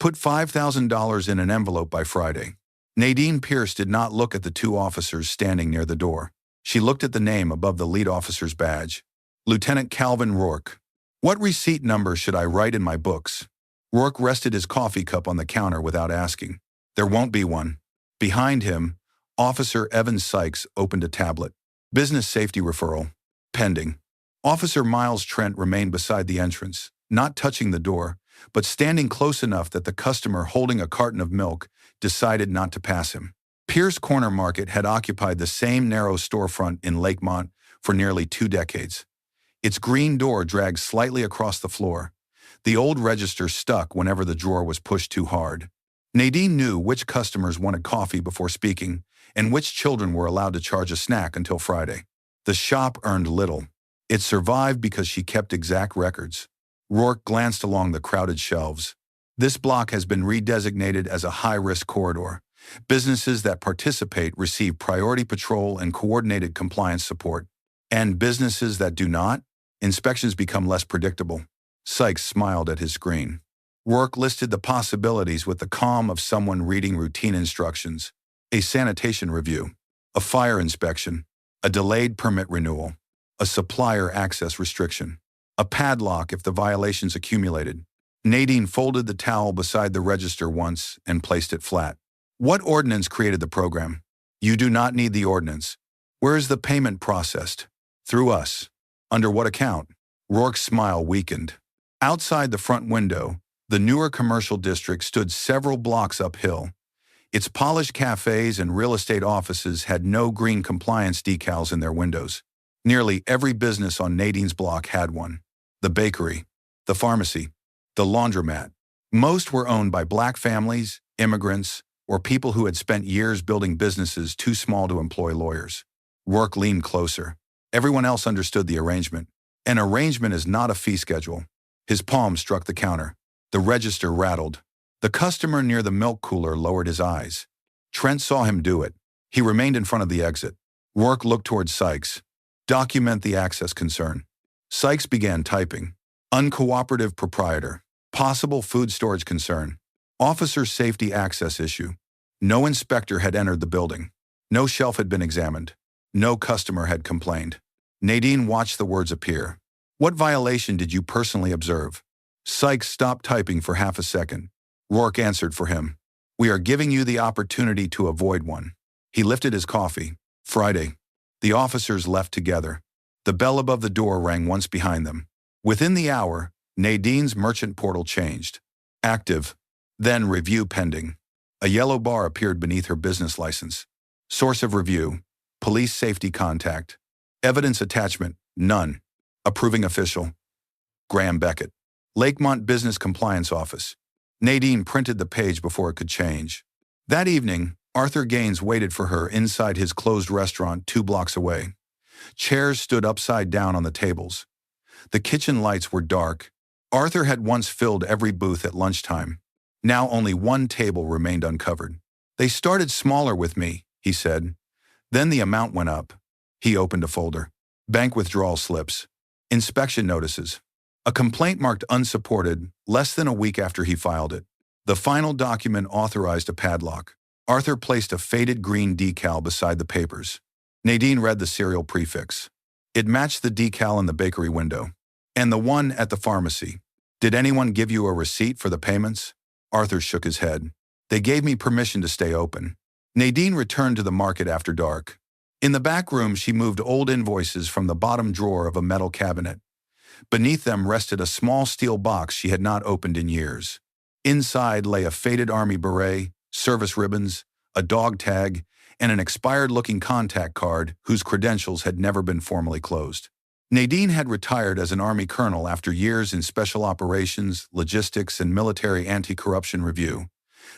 Put $5,000 in an envelope by Friday. Nadine Pierce did not look at the two officers standing near the door. She looked at the name above the lead officer's badge. Lieutenant Calvin Rourke. What receipt number should I write in my books? Rourke rested his coffee cup on the counter without asking. There won't be one. Behind him, Officer Evan Sykes opened a tablet. Business safety referral. Pending. Officer Miles Trent remained beside the entrance, not touching the door, but standing close enough that the customer holding a carton of milk decided not to pass him. Pierce Corner Market had occupied the same narrow storefront in Lakemont for nearly 2 decades. Its green door dragged slightly across the floor. The old register stuck whenever the drawer was pushed too hard. Nadine knew which customers wanted coffee before speaking and which children were allowed to charge a snack until Friday. The shop earned little. It survived because she kept exact records. Rourke glanced along the crowded shelves. This block has been redesignated as a high-risk corridor. Businesses that participate receive priority patrol and coordinated compliance support. And businesses that do not, inspections become less predictable. Sykes smiled at his screen. Rourke listed the possibilities with the calm of someone reading routine instructions. A sanitation review, a fire inspection, a delayed permit renewal, a supplier access restriction, a padlock if the violations accumulated. Nadine folded the towel beside the register once and placed it flat. What ordinance created the program? You do not need the ordinance. Where is the payment processed? Through us. Under what account? Rourke's smile weakened. Outside the front window, the newer commercial district stood several blocks uphill. Its polished cafes and real estate offices had no green compliance decals in their windows. Nearly every business on Nadine's block had one. The bakery, the pharmacy, the laundromat. Most were owned by black families, immigrants, or people who had spent years building businesses too small to employ lawyers. Rourke leaned closer. Everyone else understood the arrangement. An arrangement is not a fee schedule. His palm struck the counter. The register rattled. The customer near the milk cooler lowered his eyes. Trent saw him do it. He remained in front of the exit. Rourke looked toward Sykes. Document the access concern. Sykes began typing. Uncooperative proprietor. Possible food storage concern. Officer safety access issue. No inspector had entered the building. No shelf had been examined. No customer had complained. Nadine watched the words appear. What violation did you personally observe? Sykes stopped typing for half a second. Rourke answered for him. We are giving you the opportunity to avoid one. He lifted his coffee. Friday. The officers left together. The bell above the door rang once behind them. Within the hour, Nadine's merchant portal changed. Active. Then review pending. A yellow bar appeared beneath her business license. Source of review. Police safety contact. Evidence attachment. None. Approving official. Graham Beckett. Lakemont Business Compliance Office. Nadine printed the page before it could change. That evening, Arthur Gaines waited for her inside his closed restaurant 2 blocks away. Chairs stood upside down on the tables. The kitchen lights were dark. Arthur had once filled every booth at lunchtime. Now only one table remained uncovered. They started smaller with me, he said. Then the amount went up. He opened a folder. Bank withdrawal slips. Inspection notices. A complaint marked unsupported less than a week after he filed it. The final document authorized a padlock. Arthur placed a faded green decal beside the papers. Nadine read the serial prefix. It matched the decal in the bakery window. And the one at the pharmacy. Did anyone give you a receipt for the payments? Arthur shook his head. They gave me permission to stay open. Nadine returned to the market after dark. In the back room, she moved old invoices from the bottom drawer of a metal cabinet. Beneath them rested a small steel box she had not opened in years. Inside lay a faded army beret, service ribbons, a dog tag, and an expired-looking contact card whose credentials had never been formally closed. Nadine had retired as an Army colonel after years in special operations, logistics, and military anti-corruption review.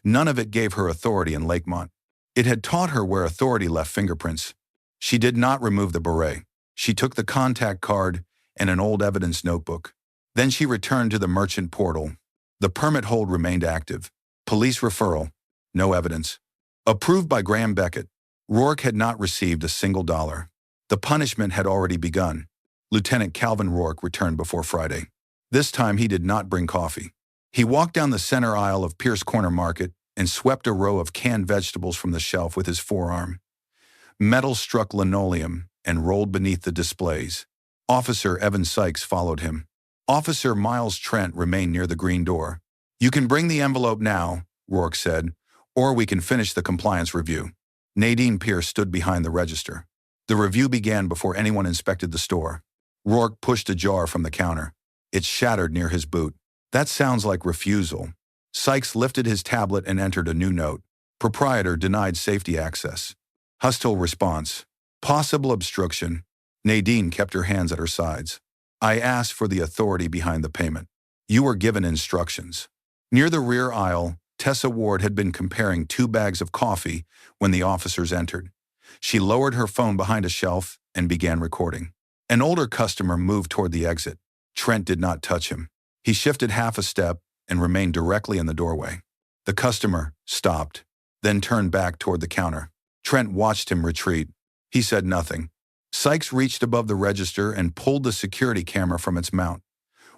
None of it gave her authority in Lakemont. It had taught her where authority left fingerprints. She did not remove the beret. She took the contact card and an old evidence notebook. Then she returned to the merchant portal. The permit hold remained active. Police referral. No evidence. Approved by Graham Beckett. Rourke had not received a single dollar. The punishment had already begun. Lieutenant Calvin Rourke returned before Friday. This time he did not bring coffee. He walked down the center aisle of Pierce Corner Market and swept a row of canned vegetables from the shelf with his forearm. Metal struck linoleum and rolled beneath the displays. Officer Evan Sykes followed him. Officer Miles Trent remained near the green door. "You can bring the envelope now," Rourke said, "or we can finish the compliance review." Nadine Pierce stood behind the register. The review began before anyone inspected the store. Rourke pushed a jar from the counter. It shattered near his boot. "That sounds like refusal." Sykes lifted his tablet and entered a new note. "Proprietor denied safety access. Hostile response. Possible obstruction." Nadine kept her hands at her sides. "I asked for the authority behind the payment. You were given instructions." Near the rear aisle, Tessa Ward had been comparing 2 bags of coffee when the officers entered. She lowered her phone behind a shelf and began recording. An older customer moved toward the exit. Trent did not touch him. He shifted half a step and remained directly in the doorway. The customer stopped, then turned back toward the counter. Trent watched him retreat. He said nothing. Sykes reached above the register and pulled the security camera from its mount.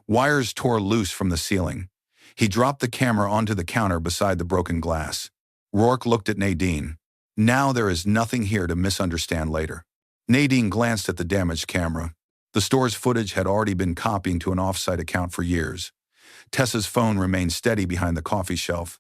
Wires tore loose from the ceiling. He dropped the camera onto the counter beside the broken glass. Rourke looked at Nadine. "Now there is nothing here to misunderstand later." Nadine glanced at the damaged camera. The store's footage had already been copied to an off-site account for years. Tessa's phone remained steady behind the coffee shelf.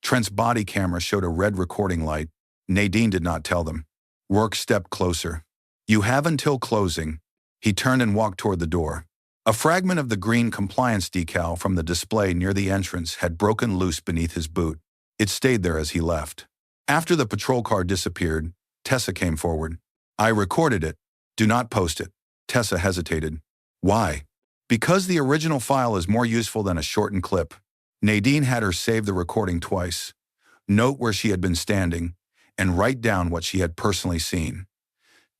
Trent's body camera showed a red recording light. Nadine did not tell them. Rourke stepped closer. "You have until closing." He turned and walked toward the door. A fragment of the green compliance decal from the display near the entrance had broken loose beneath his boot. It stayed there as he left. After the patrol car disappeared, Tessa came forward. "I recorded it. Do not post it." Tessa hesitated. "Why?" "Because the original file is more useful than a shortened clip." Nadine had her save the recording twice, note where she had been standing, and write down what she had personally seen.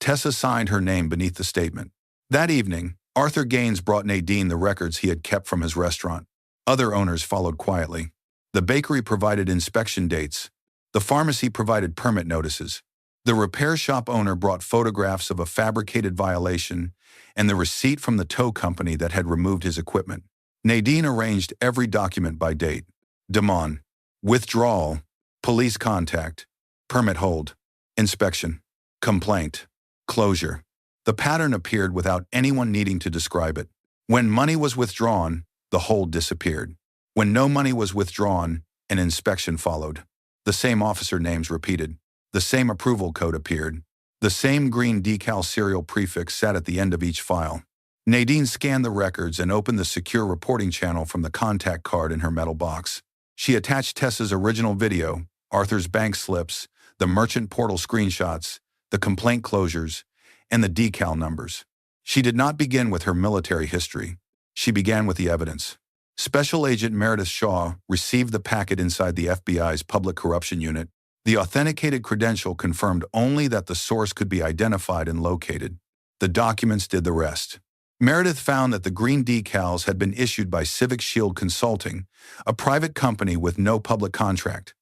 Tessa signed her name beneath the statement. That evening, Arthur Gaines brought Nadine the records he had kept from his restaurant. Other owners followed quietly. The bakery provided inspection dates. The pharmacy provided permit notices. The repair shop owner brought photographs of a fabricated violation and the receipt from the tow company that had removed his equipment. Nadine arranged every document by date. Demand, withdrawal, police contact, permit hold, inspection, complaint, closure. The pattern appeared without anyone needing to describe it. When money was withdrawn, the hold disappeared. When no money was withdrawn, an inspection followed. The same officer names repeated. The same approval code appeared. The same green decal serial prefix sat at the end of each file. Nadine scanned the records and opened the secure reporting channel from the contact card in her metal box. She attached Tessa's original video, Arthur's bank slips, the merchant portal screenshots, the complaint closures, and the decal numbers. She did not begin with her military history. She began with the evidence. Special Agent Meredith Shaw received the packet inside the FBI's Public Corruption Unit. The authenticated credential confirmed only that the source could be identified and located. The documents did the rest. Meredith found that the green decals had been issued by Civic Shield Consulting, a private company with no public contract.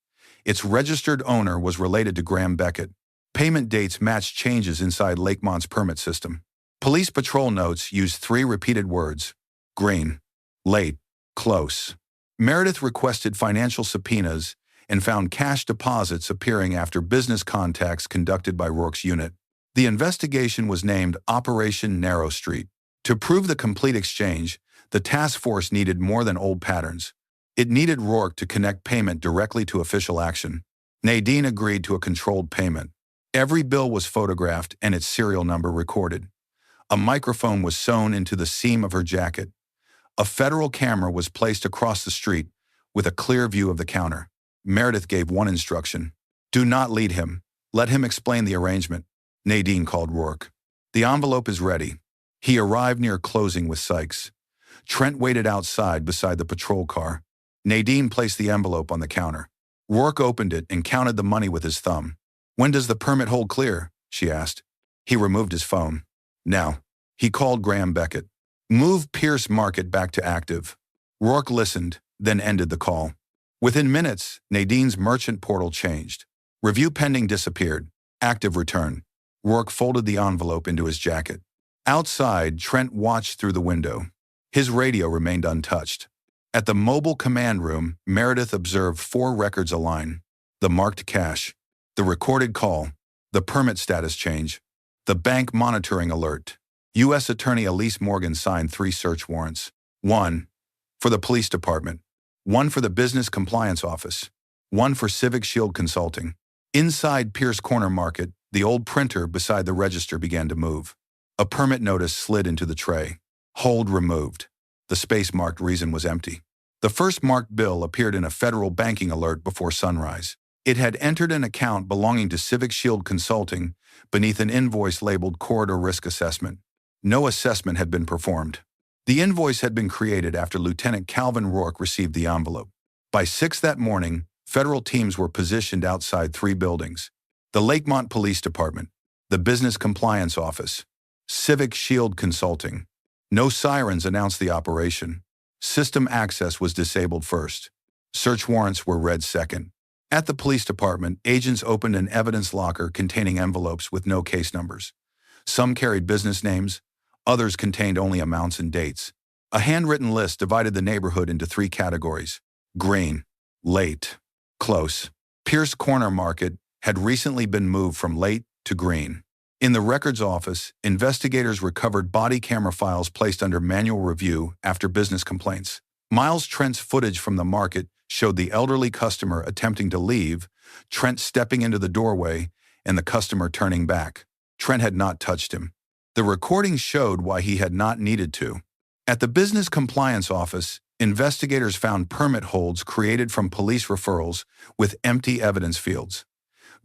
Its registered owner was related to Graham Beckett. Payment dates matched changes inside Lakemont's permit system. Police patrol notes used 3 repeated words: green, late, close. Meredith requested financial subpoenas and found cash deposits appearing after business contacts conducted by Rourke's unit. The investigation was named Operation Narrow Street. To prove the complete exchange, the task force needed more than old patterns. It needed Rourke to connect payment directly to official action. Nadine agreed to a controlled payment. Every bill was photographed and its serial number recorded. A microphone was sewn into the seam of her jacket. A federal camera was placed across the street with a clear view of the counter. Meredith gave one instruction: do not lead him. Let him explain the arrangement. Nadine called Rourke. The envelope is ready. He arrived near closing with Sykes. Trent waited outside beside the patrol car. Nadine placed the envelope on the counter. Rourke opened it and counted the money with his thumb. "When does the permit hold clear?" she asked. He removed his phone. "Now." He called Graham Beckett. "Move Pierce Market back to active." Rourke listened, then ended the call. Within minutes, Nadine's merchant portal changed. Review pending disappeared. Active return. Rourke folded the envelope into his jacket. Outside, Trent watched through the window. His radio remained untouched. At the mobile command room, Meredith observed 4 records align: the marked cash, the recorded call, the permit status change, the bank monitoring alert. U.S. Attorney Elise Morgan signed 3 search warrants. 1 for the police department, 1 for the business compliance office, 1 for Civic Shield Consulting. Inside Pierce Corner Market, the old printer beside the register began to move. A permit notice slid into the tray. Hold removed. The space-marked reason was empty. The first marked bill appeared in a federal banking alert before sunrise. It had entered an account belonging to Civic Shield Consulting beneath an invoice labeled Corridor Risk Assessment. No assessment had been performed. The invoice had been created after Lieutenant Calvin Rourke received the envelope. By 6 that morning, federal teams were positioned outside 3 buildings: the Lakemont Police Department, the Business Compliance Office, Civic Shield Consulting. No sirens announced the operation. System access was disabled first. Search warrants were read second. At the police department, agents opened an evidence locker containing envelopes with no case numbers. Some carried business names, others contained only amounts and dates. A handwritten list divided the neighborhood into 3 categories: green, late, close. Pierce Corner Market had recently been moved from late to green. In the records office, investigators recovered body camera files placed under manual review after business complaints. Miles Trent's footage from the market showed the elderly customer attempting to leave, Trent stepping into the doorway, and the customer turning back. Trent had not touched him. The recording showed why he had not needed to. At the Business Compliance Office, investigators found permit holds created from police referrals with empty evidence fields.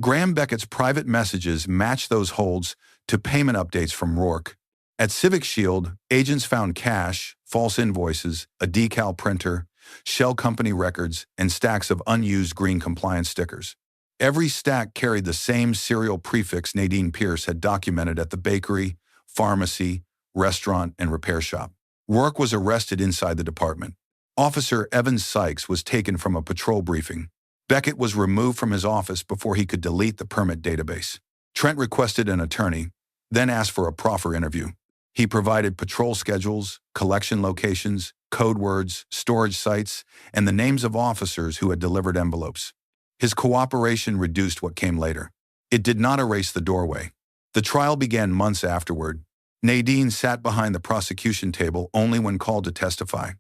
Graham Beckett's private messages matched those holds to payment updates from Rourke. At Civic Shield, agents found cash, false invoices, a decal printer, shell company records, and stacks of unused green compliance stickers. Every stack carried the same serial prefix Nadine Pierce had documented at the bakery, pharmacy, restaurant, and repair shop. Rourke was arrested inside the department. Officer Evan Sykes was taken from a patrol briefing. Beckett was removed from his office before he could delete the permit database. Trent requested an attorney, then asked for a proffer interview. He provided patrol schedules, collection locations, code words, storage sites, and the names of officers who had delivered envelopes. His cooperation reduced what came later. It did not erase the doorway. The trial began months afterward. Nadine sat behind the prosecution table only when called to testify.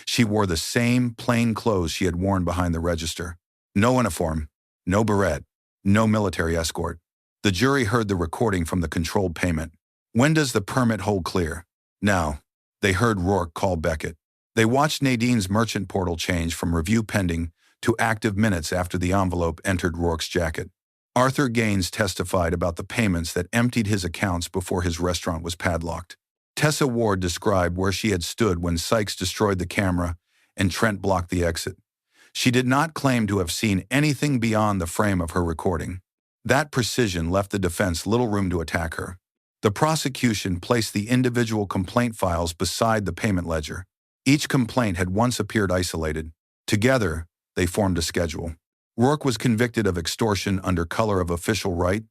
She wore the same plain clothes she had worn behind the register. No uniform, no beret, no military escort. The jury heard the recording from the controlled payment. When does the permit hold clear? Now. They heard Rourke call Beckett. They watched Nadine's merchant portal change from review pending to active minutes after the envelope entered Rourke's jacket. Arthur Gaines testified about the payments that emptied his accounts before his restaurant was padlocked. Tessa Ward described where she had stood when Sykes destroyed the camera and Trent blocked the exit. She did not claim to have seen anything beyond the frame of her recording. That precision left the defense little room to attack her. The prosecution placed the individual complaint files beside the payment ledger. Each complaint had once appeared isolated. Together, they formed a schedule. Rourke was convicted of extortion under color of official right,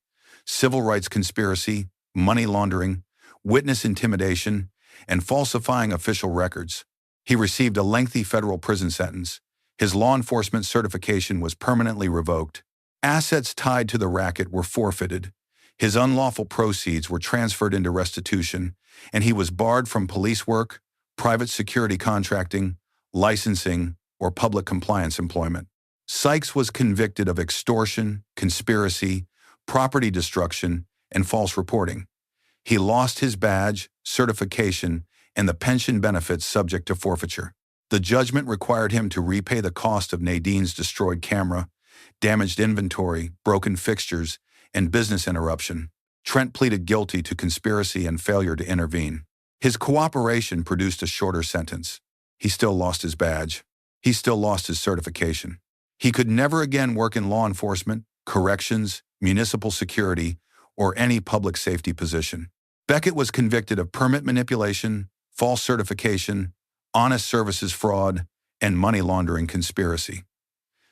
civil rights conspiracy, money laundering, witness intimidation, and falsifying official records. He received a lengthy federal prison sentence. His law enforcement certification was permanently revoked. Assets tied to the racket were forfeited. His unlawful proceeds were transferred into restitution, and he was barred from police work, private security contracting, licensing, or public compliance employment. Sykes was convicted of extortion, conspiracy, property destruction, and false reporting. He lost his badge, certification, and the pension benefits subject to forfeiture. The judgment required him to repay the cost of Nadine's destroyed camera, damaged inventory, broken fixtures, and business interruption. Trent pleaded guilty to conspiracy and failure to intervene. His cooperation produced a shorter sentence. He still lost his badge. He still lost his certification. He could never again work in law enforcement, corrections, municipal security, or any public safety position. Beckett was convicted of permit manipulation, false certification, honest services fraud, and money laundering conspiracy.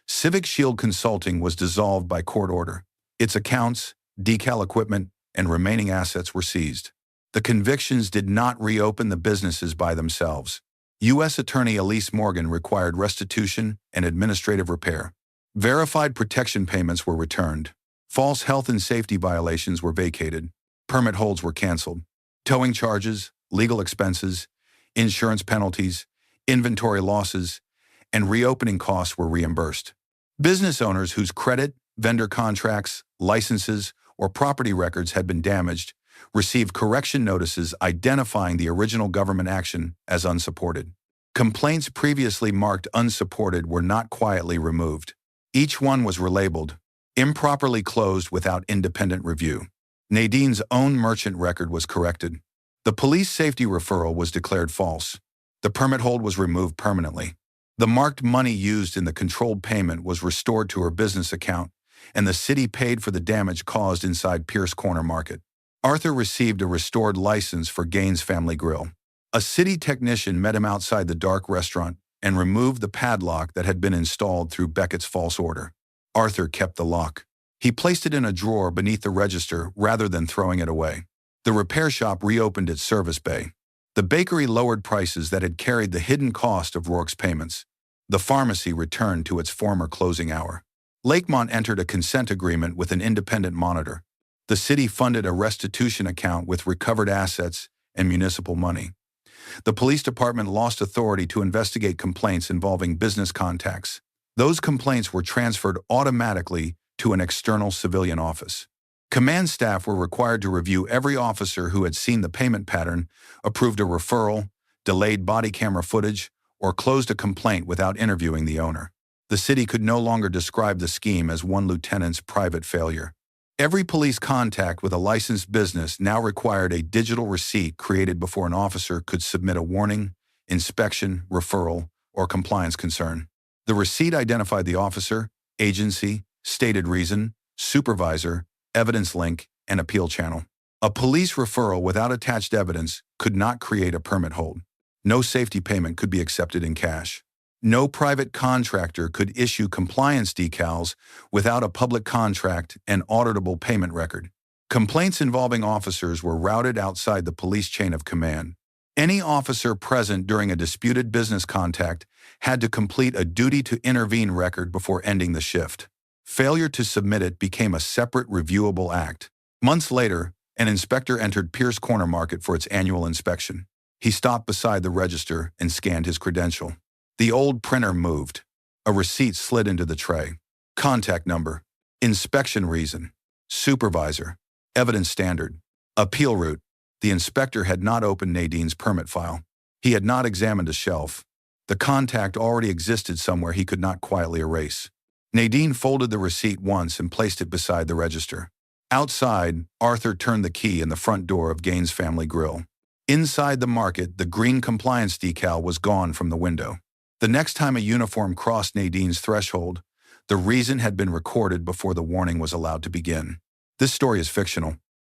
Civic Shield Consulting was dissolved by court order. Its accounts, decal equipment, and remaining assets were seized. The convictions did not reopen the businesses by themselves. U.S. Attorney Elise Morgan required restitution and administrative repair. Verified protection payments were returned. False health and safety violations were vacated. Permit holds were canceled. Towing charges, legal expenses, insurance penalties, inventory losses, and reopening costs were reimbursed. Business owners whose credit, vendor contracts, licenses, or property records had been damaged received correction notices identifying the original government action as unsupported. Complaints previously marked unsupported were not quietly removed. Each one was relabeled, improperly closed without independent review. Nadine's own merchant record was corrected. The police safety referral was declared false. The permit hold was removed permanently. The marked money used in the controlled payment was restored to her business account, and the city paid for the damage caused inside Pierce Corner Market. Arthur received a restored license for Gaines Family Grill. A city technician met him outside the dark restaurant and removed the padlock that had been installed through Beckett's false order. Arthur kept the lock. He placed it in a drawer beneath the register rather than throwing it away. The repair shop reopened its service bay. The bakery lowered prices that had carried the hidden cost of Rourke's payments. The pharmacy returned to its former closing hour. Lakemont entered a consent agreement with an independent monitor. The city funded a restitution account with recovered assets and municipal money. The police department lost authority to investigate complaints involving business contacts. Those complaints were transferred automatically to an external civilian office. Command staff were required to review every officer who had seen the payment pattern, approved a referral, delayed body camera footage, or closed a complaint without interviewing the owner. The city could no longer describe the scheme as one lieutenant's private failure. Every police contact with a licensed business now required a digital receipt created before an officer could submit a warning, inspection, referral, or compliance concern. The receipt identified the officer, agency, stated reason, supervisor, evidence link, and appeal channel. A police referral without attached evidence could not create a permit hold. No safety payment could be accepted in cash. No private contractor could issue compliance decals without a public contract and auditable payment record. Complaints involving officers were routed outside the police chain of command. Any officer present during a disputed business contact had to complete a duty to intervene record before ending the shift. Failure to submit it became a separate reviewable act. Months later, an inspector entered Pierce Corner Market for its annual inspection. He stopped beside the register and scanned his credential. The old printer moved. A receipt slid into the tray. Contact number. Inspection reason. Supervisor. Evidence standard. Appeal route. The inspector had not opened Nadine's permit file. He had not examined a shelf. The contact already existed somewhere he could not quietly erase. Nadine folded the receipt once and placed it beside the register. Outside, Arthur turned the key in the front door of Gaines Family Grill. Inside the market, the green compliance decal was gone from the window. The next time a uniform crossed Nadine's threshold, the reason had been recorded before the warning was allowed to begin. This story is fictional.